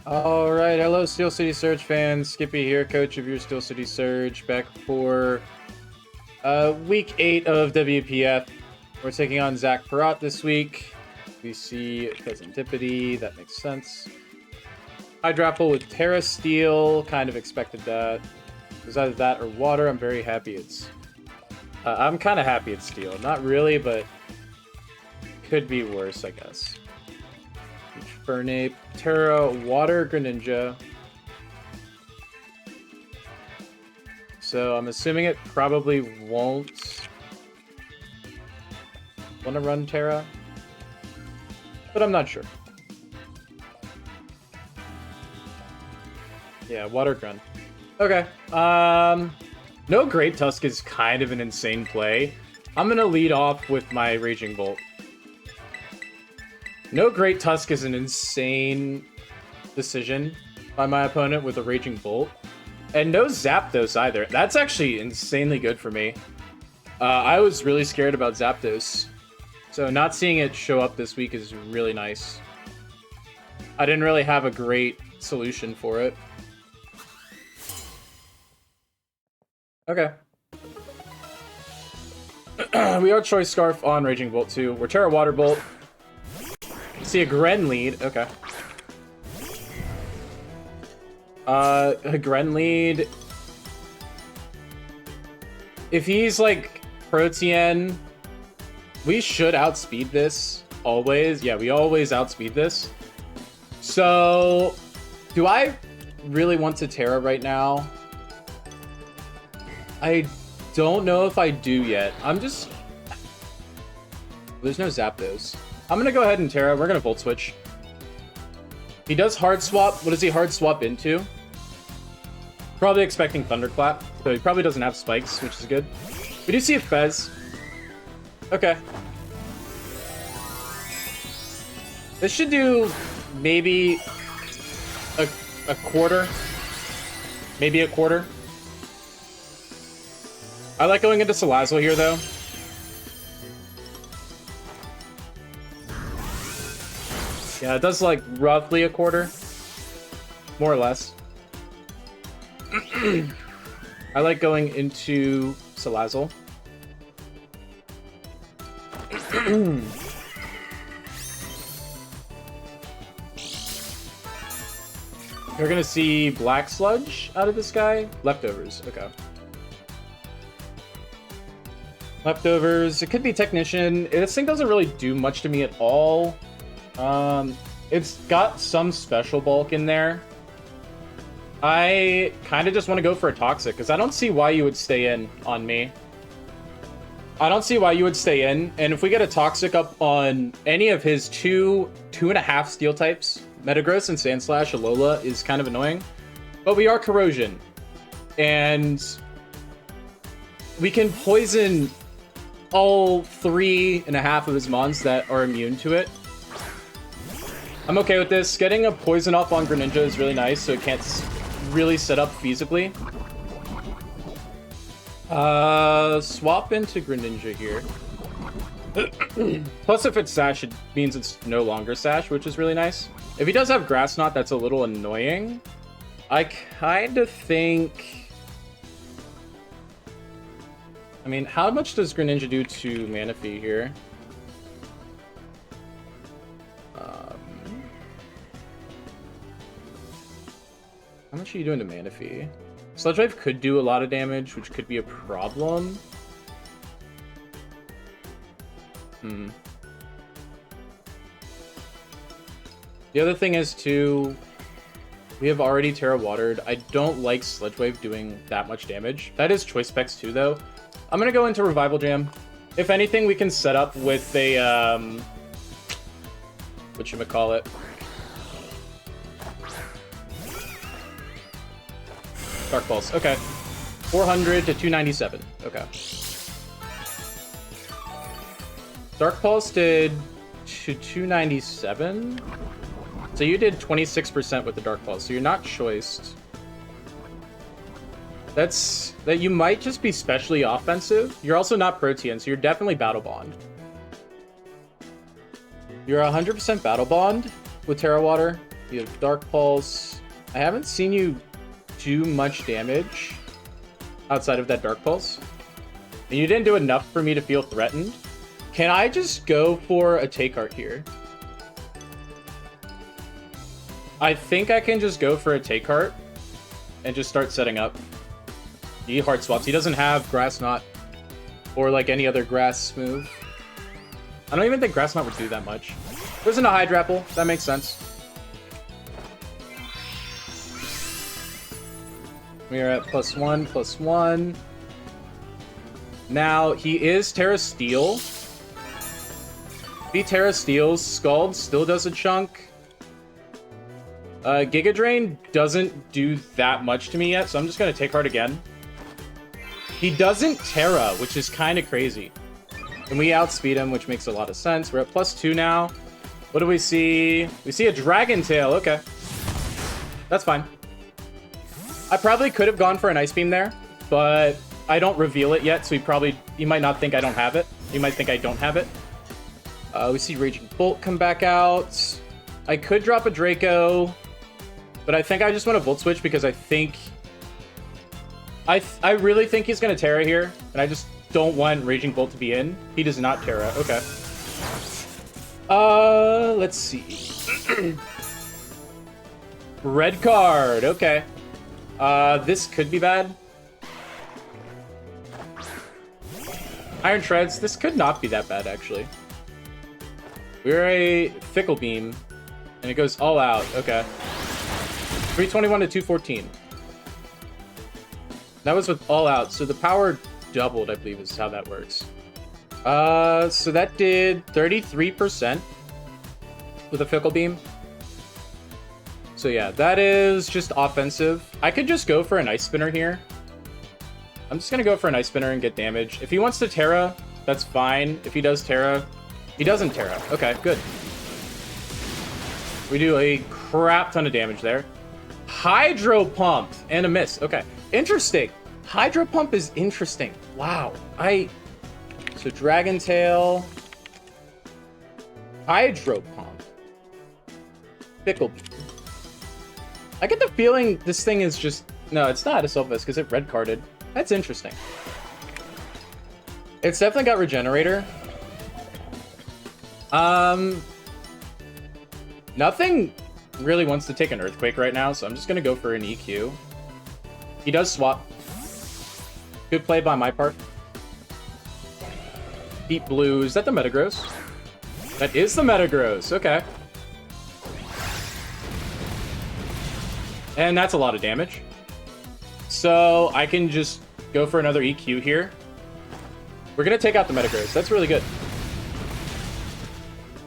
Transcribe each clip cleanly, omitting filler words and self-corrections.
All right, hello Steel City Surge fans. Skippy here, coach of your Steel City Surge, back for week 8 of WPF. We're taking on Zach Perrott this week. We see Pheasantipity, that makes sense. Hydrapple with Terra Steel, kind of expected that. It was either that or water. I'm very happy it's... I'm kind of happy it's Steel. Not really, but could be worse, I guess. Burnape, Terra, Water, Greninja. So I'm assuming it probably won't want to run Terra, but I'm not sure. Yeah, Water Grun. Okay. No Great Tusk is kind of an insane play. I'm gonna lead off with my Raging Bolt. No Great Tusk is an insane decision by my opponent with a Raging Bolt. And no Zapdos either. That's actually insanely good for me. I was really scared about Zapdos. So not seeing it show up this week is really nice. I didn't really have a great solution for it. Okay. We are Choice Scarf on Raging Bolt too. We're Terra Water Bolt. See a Gren lead. Okay. A Gren lead. If he's like Protean, we should outspeed this always. Yeah, we always outspeed this. So, do I really want to Terra right now? I don't know if I do yet. I'm just... There's no Zapdos. I'm gonna go ahead and Terra. We're gonna Volt Switch. He does Hard Swap. What does he Hard Swap into? Probably expecting Thunderclap. So he probably doesn't have Spikes, which is good. We do see a Fez. Okay. This should do maybe a quarter. Maybe a quarter. I like going into Salazzle here, though. Yeah, it does like roughly a quarter. More or less. I like going into Salazzle. You're gonna see Black Sludge out of this guy? Leftovers, okay. Leftovers, it could be Technician. This thing doesn't really do much to me at all. It's got some special bulk in there. I kind of just want to go for a Toxic, because I don't see why you would stay in on me. I don't see why you would stay in, and if we get a Toxic up on any of his 2.5 Steel types, Metagross and Sandslash, Alola is kind of annoying. But we are Corrosion, and we can poison all 3.5 of his mons that are immune to it. I'm okay with this. Getting a poison off on Greninja is really nice, so it can't really set up feasibly. Swap into Greninja here. Plus, if it's Sash, it means it's no longer Sash, which is really nice. If he does have Grass Knot, that's a little annoying. I kind of think... I mean, how much does Greninja do to Manaphy here? How much are you doing to Manaphy? Sludge Wave could do a lot of damage, which could be a problem. The other thing is, too, we have already Terra Watered. I don't like Sludge Wave doing that much damage. That is Choice Specs, too, though. I'm going to go into Revival Jam. If anything, we can set up with a, whatchamacallit? Dark Pulse, okay. 400 to 297, okay. Dark Pulse did to 297. So you did 26% with the Dark Pulse, so you're not choiced. That you might just be specially offensive. You're also not Protean, so you're definitely Battle Bond. You're 100% Battle Bond with Terra Water. You have Dark Pulse. I haven't seen you do much damage outside of that Dark Pulse. And you didn't do enough for me to feel threatened. Can I just go for a Take Heart here? I think I can just go for a Take Heart and just start setting up. He Heart Swaps. He doesn't have Grass Knot or like any other grass move. I don't even think Grass Knot would do that much. There's a Hydra Apple. That makes sense. We are at +1/+1. Now, he is Terra Steel. If he Terra Steels, Scald still does a chunk. Giga Drain doesn't do that much to me yet, so I'm just going to Take Heart again. He doesn't Terra, which is kind of crazy. And we outspeed him, which makes a lot of sense. We're at +2 now. What do we see? We see a Dragon Tail. Okay. That's fine. I probably could have gone for an Ice Beam there, but I don't reveal it yet, so he might not think I don't have it. He might think I don't have it. We see Raging Bolt come back out. I could drop a Draco, but I think I just want to Volt Switch because I think... I really think he's going to Terra here, and I just don't want Raging Bolt to be in. He does not Terra. Okay. Let's see. Red card. Okay. This could be bad. Iron Treads. This could not be that bad, actually. We're a Fickle Beam, and it goes all out. Okay. 321 to 214. That was with all out, so the power doubled, I believe, is how that works. So that did 33% with a Fickle Beam. So yeah, that is just offensive. I could just go for an Ice Spinner here. I'm just gonna go for an Ice Spinner and get damage. If he wants to Terra, that's fine. If he does Terra, he doesn't Terra. Okay, good. We do a crap ton of damage there. Hydro Pump and a miss. Okay, interesting. Hydro Pump is interesting. Wow. So Dragon Tail, Hydro Pump, Fickle Beam. I get the feeling this thing is just... No, it's not a Sylphus because it red carded. That's interesting. It's definitely got Regenerator. Nothing really wants to take an Earthquake right now, so I'm just going to go for an EQ. He does swap. Good play by my part. Deep Blue. Is that the Metagross? That is the Metagross. Okay. And that's a lot of damage. So I can just go for another EQ here. We're going to take out the Metagross. That's really good.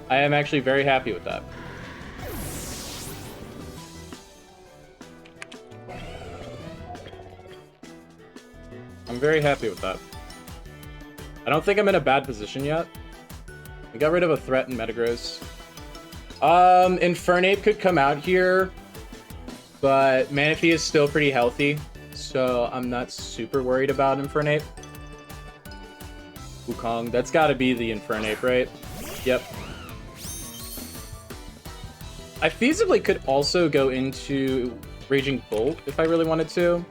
I am actually very happy with that. I'm very happy with that. I don't think I'm in a bad position yet. We got rid of a threat in Metagross. Infernape could come out here, but Manaphy is still pretty healthy, so I'm not super worried about Infernape. Wukong, that's got to be the Infernape, right? Yep. I feasibly could also go into Raging Bolt if I really wanted to.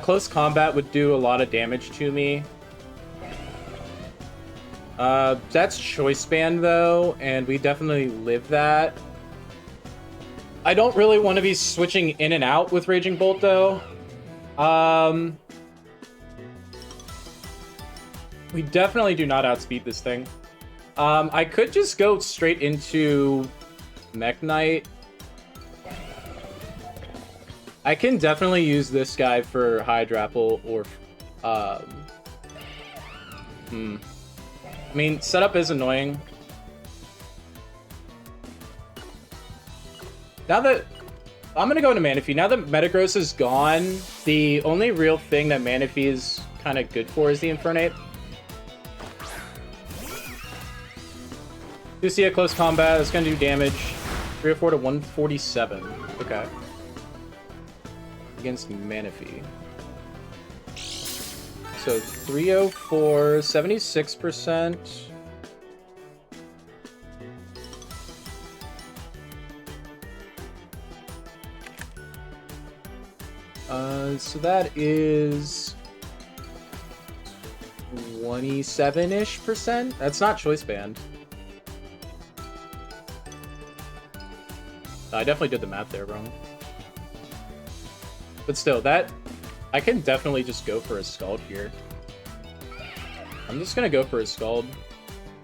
Close combat would do a lot of damage to me. That's Choice Band, though, and we definitely live that. I don't really want to be switching in and out with Raging Bolt, though. We definitely do not outspeed this thing. I could just go straight into Mech Knight. I can definitely use this guy for Hydrapple or... I mean, setup is annoying. Now that... I'm going to go into Manaphy. Now that Metagross is gone, the only real thing that Manaphy is kind of good for is the Infernape. You see a close combat. It's going to do damage. 304 to 147. Okay. Against Manaphy. So 304, 76%. So that is 27-ish%. That's not choice band. I definitely did the math there wrong. But still, that... I can definitely just go for a Scald here. I'm just gonna go for a Scald.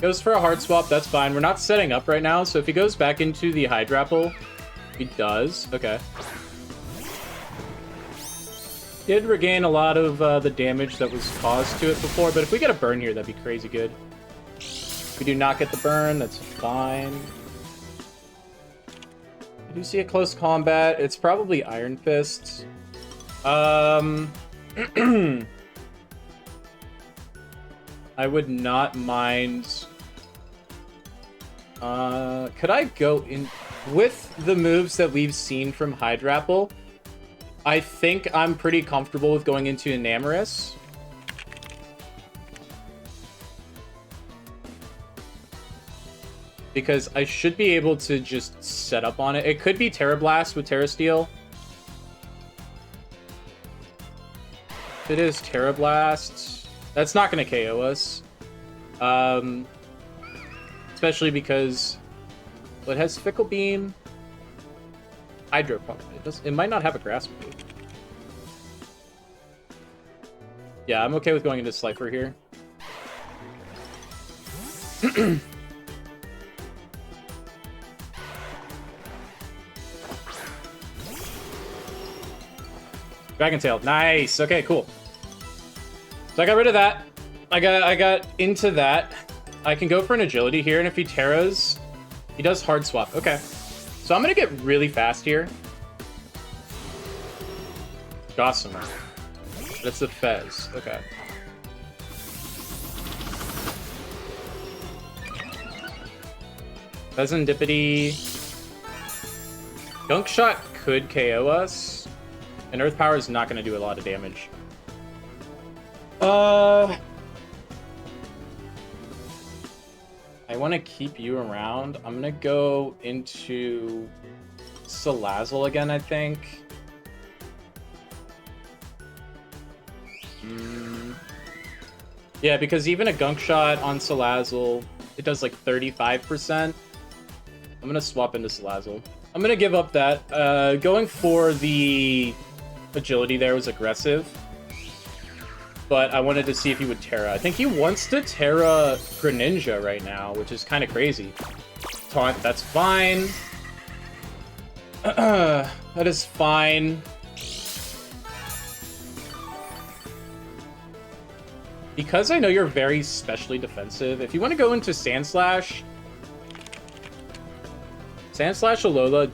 Goes for a hard swap, that's fine. We're not setting up right now, so if he goes back into the Hydrapple, he does. Okay. Did regain a lot of the damage that was caused to it before, but if we get a burn here, that'd be crazy good. If we do not get the burn, that's fine. I do see a close combat. It's probably Iron Fist. I would not mind... could I go in... With the moves that we've seen from Hydrapple, I think I'm pretty comfortable with going into Enamorous. Because I should be able to just set up on it. It could be Terra Blast with Terra Steel. If it is Terra Blast, that's not going to KO us. Especially because it has Fickle Beam, Hydro Pump. It might not have a Grasp move. Yeah, I'm okay with going into Slifer here. Dragon Tail, nice. Okay, cool. So I got rid of that. I got into that. I can go for an Agility here, and if he Terras, he does Hard Swap. Okay. So I'm gonna get really fast here. Gossamer. That's the Fez. Okay. Fezandipity. Gunk Shot could KO us. And Earth Power is not going to do a lot of damage. I want to keep you around. I'm going to go into Salazzle again, I think. Yeah, because even a Gunk Shot on Salazzle, it does like 35%. I'm going to swap into Salazzle. I'm going to give up that. Going for the Agility there was aggressive. But I wanted to see if he would Terra. I think he wants to Terra Greninja right now, which is kind of crazy. Taunt, that's fine. That is fine. Because I know you're very specially defensive, if you want to go into Sandslash, Alola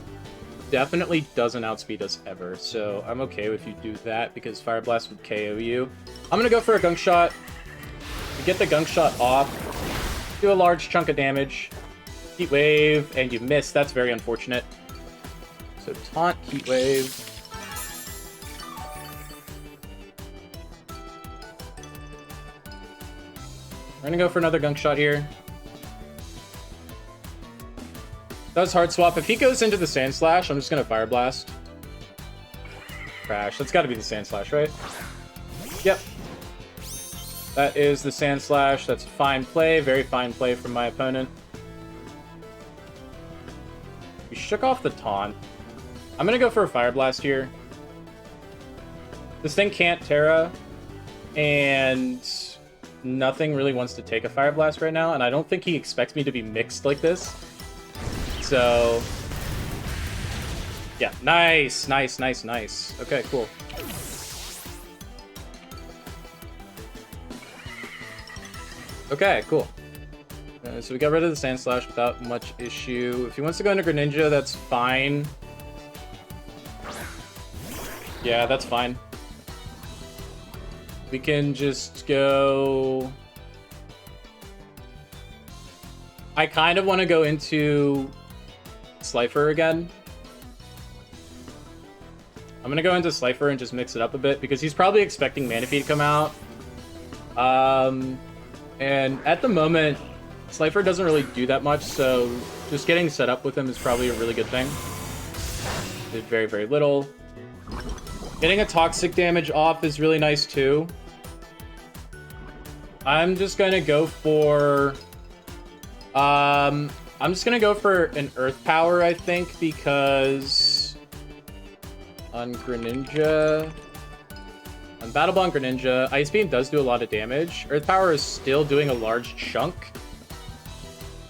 definitely doesn't outspeed us ever, so I'm okay if you do that because Fire Blast would KO you. I'm gonna go for a Gunk Shot. You get the Gunk Shot off, do a large chunk of damage, Heat Wave, and you miss. That's very unfortunate. So Taunt, Heat Wave. We're gonna go for another Gunk Shot here. Does Hard Swap. If he goes into the Sand Slash, I'm just gonna Fire Blast. Crash. That's gotta be the Sand Slash, right? Yep. That is the Sand Slash. That's a fine play. Very fine play from my opponent. We shook off the Taunt. I'm gonna go for a Fire Blast here. This thing can't Terra, and nothing really wants to take a Fire Blast right now, and I don't think he expects me to be mixed like this. So, yeah, nice, nice, nice, nice. Okay, cool. Okay, cool. So we got rid of the Sand Slash without much issue. If he wants to go into Greninja, that's fine. Yeah, that's fine. We can just go... I kind of want to go into Slifer again. I'm going to go into Slifer and just mix it up a bit because he's probably expecting Manaphy to come out. And at the moment, Slifer doesn't really do that much, so just getting set up with him is probably a really good thing. Did very, very little. Getting a toxic damage off is really nice too. I'm just gonna go for... I'm just gonna go for an Earth Power, I think, because... On Greninja... On Battle Ball and Greninja, Ice Beam does do a lot of damage. Earth Power is still doing a large chunk.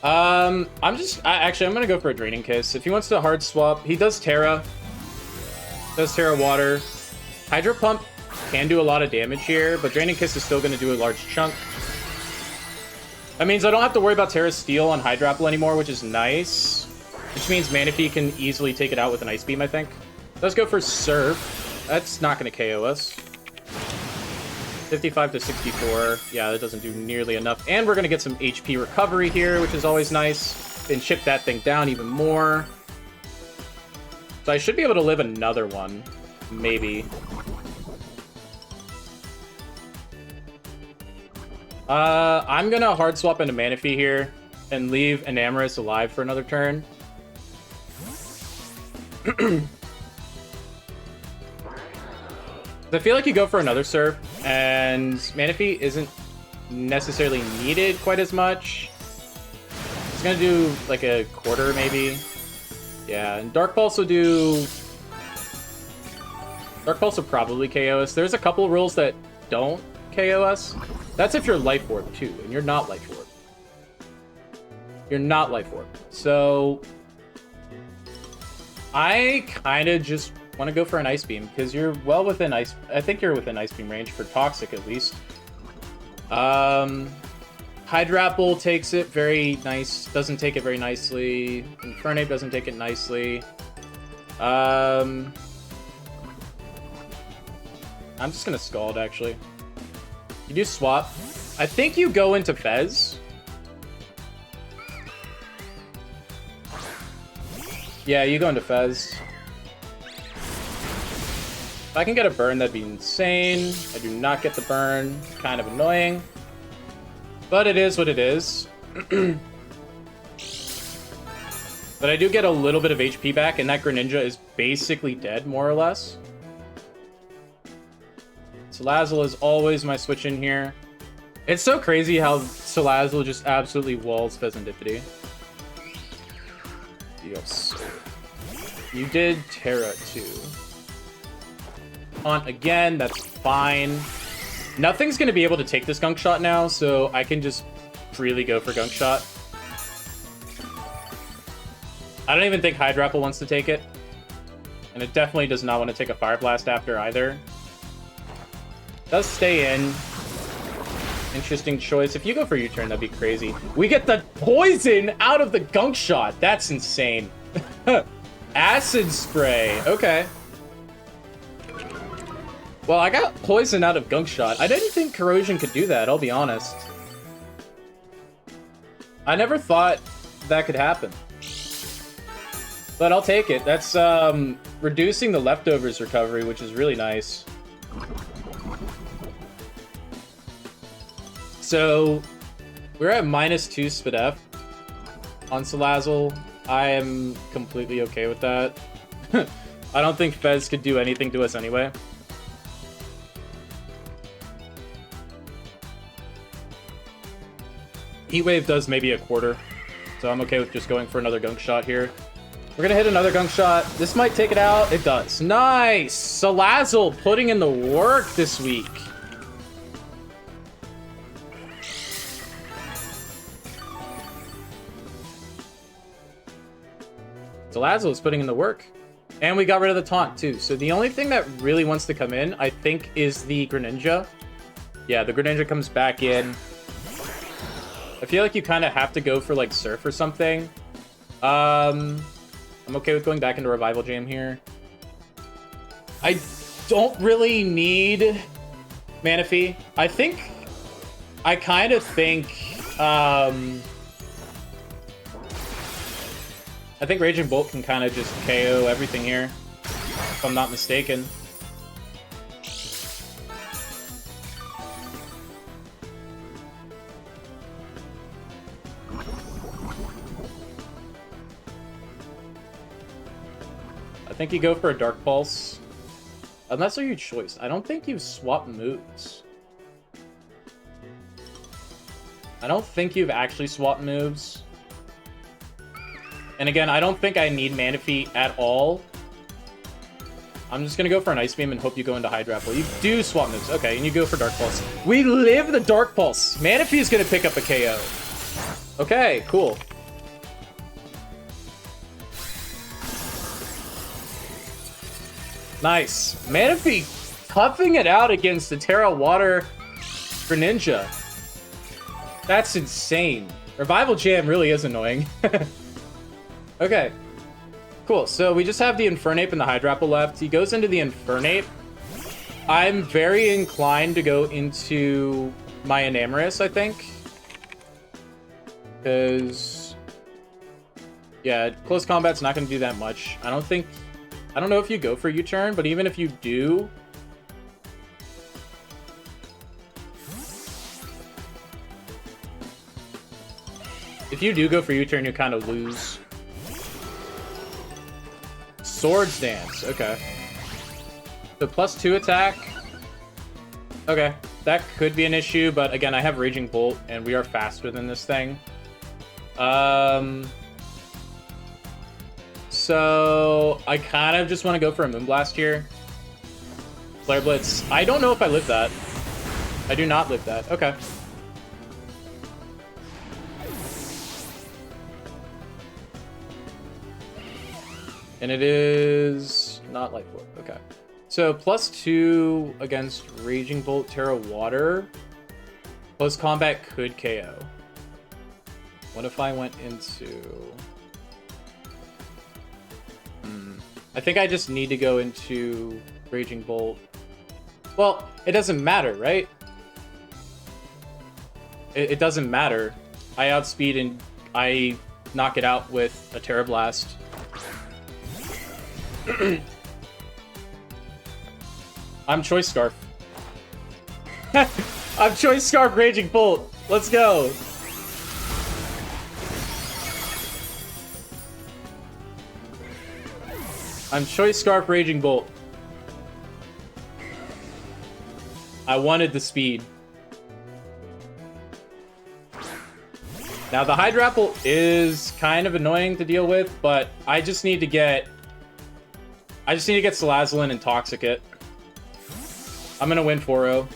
Actually, I'm gonna go for a Draining Kiss. If he wants to hard swap, he does Terra. Does Terra Water. Hydro Pump can do a lot of damage here, but Draining Kiss is still gonna do a large chunk. That means I don't have to worry about Terra Steel on Hydrapple anymore, which is nice. Which means Manaphy can easily take it out with an Ice Beam, I think. Let's go for Surf. That's not gonna KO us. 55 to 64. Yeah, that doesn't do nearly enough. And we're going to get some HP recovery here, which is always nice. And chip that thing down even more. So I should be able to live another one. Maybe. I'm going to hard swap into Manaphy here and leave Enamorus alive for another turn. I feel like you go for another Surf, and Manaphy isn't necessarily needed quite as much. It's gonna do like a quarter, maybe. Yeah, and Dark Pulse will do... Dark Pulse will probably KO us. There's a couple rules that don't KO us. That's if you're Life Orb, too, and you're not Life Orb. You're not Life Orb. So... I kind of just... want to go for an Ice Beam because you're well within Ice... I think you're within Ice Beam range for Toxic at least. Hydrapple takes it very nice. Doesn't take it very nicely. Infernape doesn't take it nicely. I'm just gonna Scald actually. You do swap. I think you go into Fez. Yeah, you go into Fez. If I can get a burn, that'd be insane. I do not get the burn. Kind of annoying. But it is what it is. But I do get a little bit of HP back, and that Greninja is basically dead, more or less. Salazzle is always my switch in here. It's so crazy how Salazzle just absolutely walls Pheasantipity. Yes. You did Terra, too. On again, that's fine. Nothing's going to be able to take this Gunk Shot now, so I can just freely go for Gunk Shot. I don't even think Hydrapple wants to take it. And it definitely does not want to take a Fire Blast after either. Does stay in. Interesting choice. If you go for U-turn, that'd be crazy. We get the poison out of the Gunk Shot. That's insane. Acid Spray. Okay. Well, I got poison out of Gunk Shot. I didn't think Corrosion could do that, I'll be honest. I never thought that could happen. But I'll take it. That's reducing the leftovers recovery, which is really nice. So, we're at -2 SpDef on Salazzle. I am completely okay with that. I don't think Fez could do anything to us anyway. Heat Wave does maybe a quarter, so I'm okay with just going for another Gunk Shot here. We're gonna hit another Gunk Shot. This might take it out. It does. Nice! Salazzle putting in the work this week. Salazzle is putting in the work. And we got rid of the taunt too. So the only thing that really wants to come in, I think, is the Greninja. Yeah, the Greninja comes back in. I feel like you kind of have to go for like Surf or something. I'm okay with going back into Revival Jam here. I don't really need Manaphy. I kind of think Raging Bolt can kind of just KO everything here, if I'm not mistaken. I think you go for a Dark Pulse. Unless are your choice. I don't think you've swapped moves. I don't think you've actually swapped moves. And again, I don't think I need Manaphy at all. I'm just going to go for an Ice Beam and hope you go into Hydrapple. You do swap moves. Okay, and you go for Dark Pulse. We live the Dark Pulse. Manaphy is going to pick up a KO. Okay, cool. Nice. Manaphy toughing it out against the Terra Water Greninja. That's insane. Revival Jam really is annoying. Okay. Cool, so we just have the Infernape and the Hydrapple left. He goes into the Infernape. I'm very inclined to go into my Enamorus, I think. Because... yeah, close combat's not going to do that much. I don't know if you go for U-turn, but even if you do... if you do go for U-turn, you kind of lose. Swords Dance, okay. So +2 attack. Okay, that could be an issue, but again, I have Raging Bolt, and we are faster than this thing. So I kind of just want to go for a Moonblast here. Flare Blitz. I don't know if I live that. I do not live that. Okay. And it is not Life Orb. Okay. So +2 against Raging Bolt, Terra Water. Close combat could KO. What if I went into... I think I just need to go into Raging Bolt. Well, it doesn't matter, right? It doesn't matter. I outspeed and I knock it out with a Terra Blast. I'm Choice Scarf. I'm Choice Scarf Raging Bolt. Let's go. I'm Choice Scarf Raging Bolt. I wanted the speed. Now the Hydrapple is kind of annoying to deal with, but I just need to get Salazzlin and Toxicate. I'm gonna win 4-0.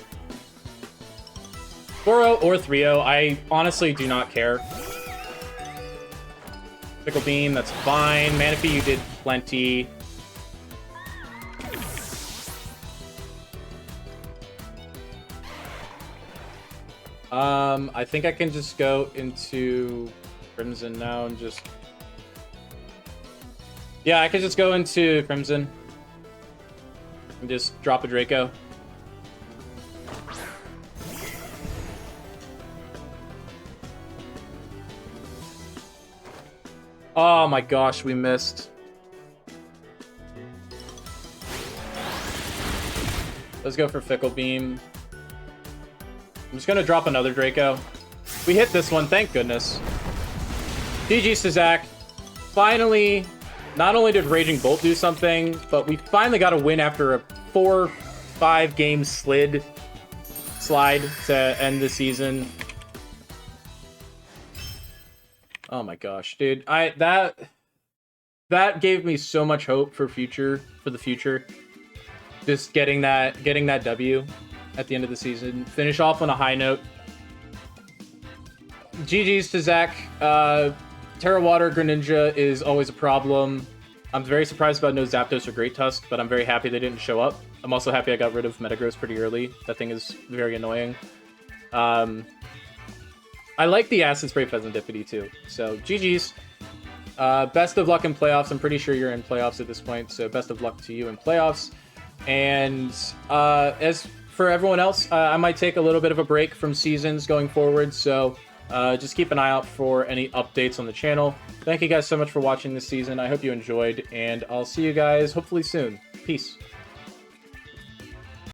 4-0 or 3-0. I honestly do not care. Pickle Beam, that's fine. Manaphy, you did plenty. I think I can just go into Crimson now and just... yeah, I could just go into Crimson and just drop a Draco. Oh my gosh, we missed. Let's go for Fickle Beam. I'm just gonna drop another Draco. We hit this one, thank goodness. GG's to Zach. Finally, not only did Raging Bolt do something, but we finally got a win after a 4-5 game slide to end the season. Oh my gosh, dude. That gave me so much hope for the future. Just getting that W at the end of the season. Finish off on a high note. GG's to Zach. Terra Water Greninja is always a problem. I'm very surprised about no Zapdos or Great Tusk, but I'm very happy they didn't show up. I'm also happy I got rid of Metagross pretty early. That thing is very annoying. I like the Acid Spray Pheasantipity too. So GG's. Best of luck in playoffs. I'm pretty sure you're in playoffs at this point, so best of luck to you in playoffs. And as for everyone else, I might take a little bit of a break from seasons going forward, so just keep an eye out for any updates on the channel. Thank you guys so much for watching this season. I hope you enjoyed, and I'll see you guys hopefully soon. Peace.